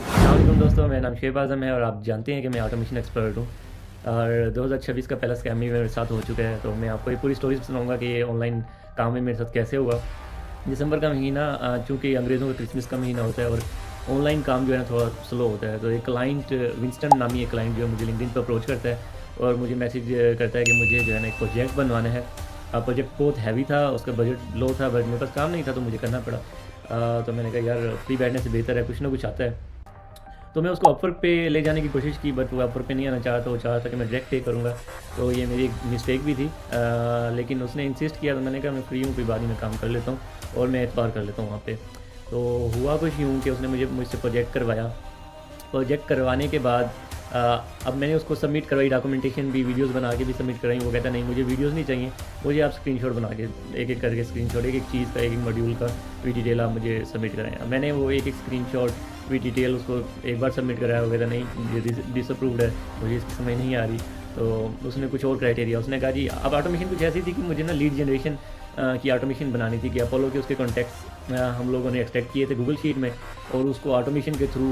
अस्सलाम दोस्तों, मेरा नाम शेब आज़म है और आप जानते हैं कि मैं ऑटोमेशन एक्सपर्ट हूँ। और 2026 का पहला स्कैम भी मेरे साथ हो चुका है, तो मैं आपको ये पूरी स्टोरी सुनाऊँगा कि ये ऑनलाइन काम में मेरे साथ कैसे हुआ। दिसंबर का महीना चूँकि अंग्रेज़ों का क्रिसमस का महीना होता है और ऑनलाइन काम जो है ना थोड़ा स्लो होता है, तो एक क्लाइंट विंस्टन नामी एक क्लाइंट जो है मुझे लिंक्डइन पे अप्रोच करता है और मुझे मैसेज करता है कि मुझे जो है ना एक प्रोजेक्ट बनवाना है। प्रोजेक्ट बहुत हैवी था, उसका बजट लो था, बट मेरे पास काम नहीं था तो मुझे करना पड़ा। तो मैंने कहा यार फ्री बैठने से बेहतर है कुछ ना कुछ आता है। तो मैं उसको अपवर्क पे ले जाने की कोशिश की, बट वो अपवर्क पे नहीं आना चाहा, तो वो चाह था कि मैं डायरेक्ट पे करूँगा। तो ये मेरी एक मिस्टेक भी थी, लेकिन उसने इंसिस्ट किया तो मैंने कहा मैं फ्री हूँ, कोई बात नहीं, मैं काम कर लेता हूँ और मैं एतबार कर लेता हूँ वहाँ पे। तो हुआ कुछ यूँ कि उसने मुझसे प्रोजेक्ट करवाया। प्रोजेक्ट करवाने के बाद अब मैंने उसको सबमिट करवाई, डॉक्यूमेंटेशन भी, वीडियोस बना के भी सबमिट कराई। वो कहता नहीं मुझे वीडियोस नहीं चाहिए, मुझे आप स्क्रीनशॉट बना के एक एक करके स्क्रीनशॉट एक एक चीज़ का, एक एक मॉड्यूल का वी डिटेल आप मुझे सबमिट कराएं। अब मैंने वो एक एक स्क्रीनशॉट वी डिटेल उसको एक बार सबमिट कराया। वो कहता नहीं ये डिसअप्रूव्ड है, मुझे इसकी समझ नहीं आ रही। तो उसने कुछ और क्राइटेरिया उसने कहा जी। अब ऑटोमेशन कुछ ऐसी थी कि मुझे ना लीड जनरेशन की ऑटोमेशन बनानी थी कि अपोलो के उसके कॉन्टैक्ट्स हम लोगों ने एक्सट्रैक्ट किए थे गूगल शीट में और उसको ऑटोमेशन के थ्रू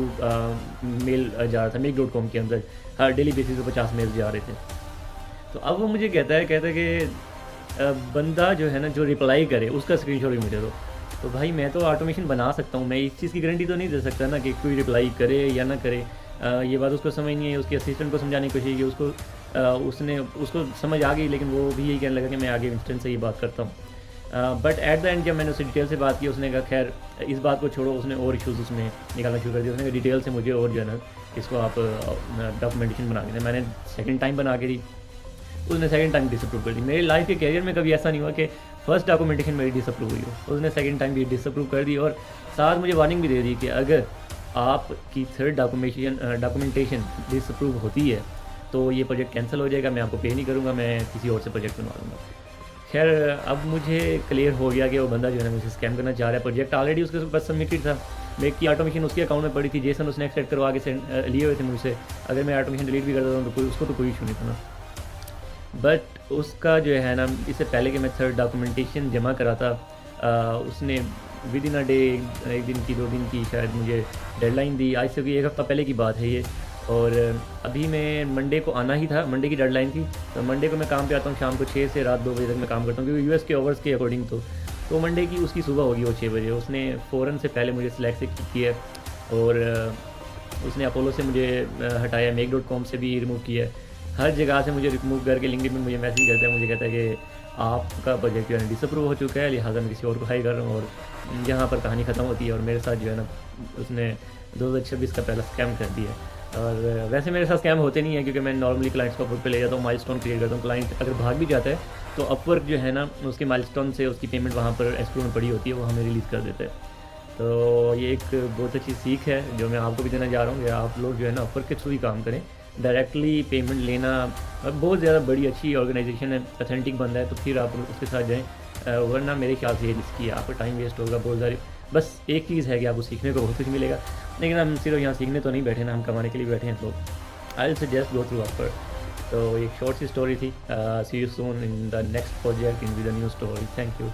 मेल जा रहा था make.com के अंदर। हर डेली बेसिस पे 50 मेल जा रहे थे। तो अब वो मुझे कहता है कि बंदा जो है ना जो रिप्लाई करे उसका स्क्रीनशॉट भी मुझे दो। तो भाई मैं तो ऑटोमेशन बना सकता हूँ, मैं इस चीज़ की गारंटी तो नहीं दे सकता ना कि कोई रिप्लाई करे या ना करे। ये बात उसको समझ नहीं है, उसके असिस्टेंट को समझाने की कोशिश की, उसको समझ आ गई, लेकिन वो भी यही कहने लगा कि मैं आगे इंस्टेंट से ही बात करता हूँ। बट एट द एंड जब मैंने उससे डिटेल से बात की, उसने कहा खैर इस बात को छोड़ो, उसने और इशूज़ उसमें निकालना शुरू कर दिया। उसने कहा डिटेल से मुझे और जो है ना इसको आप डॉक्यूमेंटेशन बना के दें। मैंने सेकंड टाइम बना के दी, उसने सेकंड टाइम डिसअप्रूव कर दी। मेरी लाइफ के कैरियर में कभी ऐसा नहीं हुआ कि फर्स्ट डॉक्यूमेंटेशन मेरी डिसअप्रूव हुई हो, उसने सेकंड टाइम भी डिसअप्रूव कर दी और साथ मुझे वार्निंग भी दे दी कि अगर आपकी थर्ड डॉक्यूमेंटेशन डिसअप्रूव होती है तो ये प्रोजेक्ट कैंसिल हो जाएगा, मैं आपको पे नहीं करूँगा, मैं किसी और से प्रोजेक्ट बनवा लूँगा। खैर अब मुझे क्लियर हो गया कि वो बंदा जो है ना मुझे स्कैम करना चाह रहा है। प्रोजेक्ट ऑलरेडी उसके पास सबमिटेड था, मेक की ऑटोमेशन उसके अकाउंट में पड़ी थी, जेसन उसने एक्सट्रैक्ट करवा के लिए हुए थे मुझसे। अगर मैं ऑटोमेशन डिलीट भी कर देता हूँ तो उसको तो कोई इशू नहीं था ना। बट उसका जो है ना इससे पहले कि मैं थर्ड डॉक्यूमेंटेशन जमा करा था, उसने विद इन अ डे, एक दिन की 2 दिन की शायद मुझे डेडलाइन दी। आज से भी 1 हफ़्ता पहले की बात है ये। और अभी मैं मंडे को आना ही था, मंडे की डेडलाइन थी। तो मंडे को मैं काम पे आता हूँ, शाम को 6 से रात 2 बजे तक मैं काम करता हूँ, क्योंकि यूएस के आवर्स के अकॉर्डिंग। तो मंडे की उसकी सुबह होगी वो 6 बजे। उसने फ़ौरन से पहले मुझे सिलेक्ट किया और उसने अपोलो से मुझे हटाया, make.com से भी रिमूव किया। हर जगह से मुझे रिमूव करके लिंक्डइन में मुझे मैसेज करता है, मुझे कहता है कि आपका प्रोजेक्ट जो है डिसअप्रूव हो चुका है, लिहाजा मैं किसी और को हाई कर रहा हूँ। और यहाँ पर कहानी ख़त्म होती है और मेरे साथ जो है ना उसने 2026 का पहला स्कैम कर दिया। और वैसे मेरे साथ स्कैम होते नहीं है, क्योंकि मैं नॉर्मली क्लाइंट्स को अपवर्क पे ले जाता हूँ, माइलस्टोन क्रिएट करता हूँ। क्लाइंट अगर भाग भी जाता है तो अपवर्क जो है ना उसके माइलस्टोन से उसकी पेमेंट वहाँ पर एस्क्रो में पड़ी होती है, वो हमें रिलीज़ कर देता है। तो ये एक बहुत अच्छी सीख है जो मैं आपको भी देना चाह रहा हूँ कि आप लोग जो है ना अपवर्क के थ्रू ही काम करें। डायरेक्टली पेमेंट लेना बहुत ज़्यादा बड़ी अच्छी ऑर्गेनाइजेशन है, ऑथेंटिक बंदा है तो फिर आप उसके साथ जाएँ, वरना मेरे ख्याल से ये रिस्की है, आपका टाइम वेस्ट होगा बहुत सारी। बस एक चीज़ है कि आपको सीखने को बहुत कुछ मिलेगा, लेकिन हम सिर्फ यहाँ सीखने तो नहीं बैठे ना, हम कमाने के लिए बैठे हैं। तो I will suggest go through Upwork. तो एक शॉर्ट सी स्टोरी थी। See you soon in the next project in with a new story. Thank you.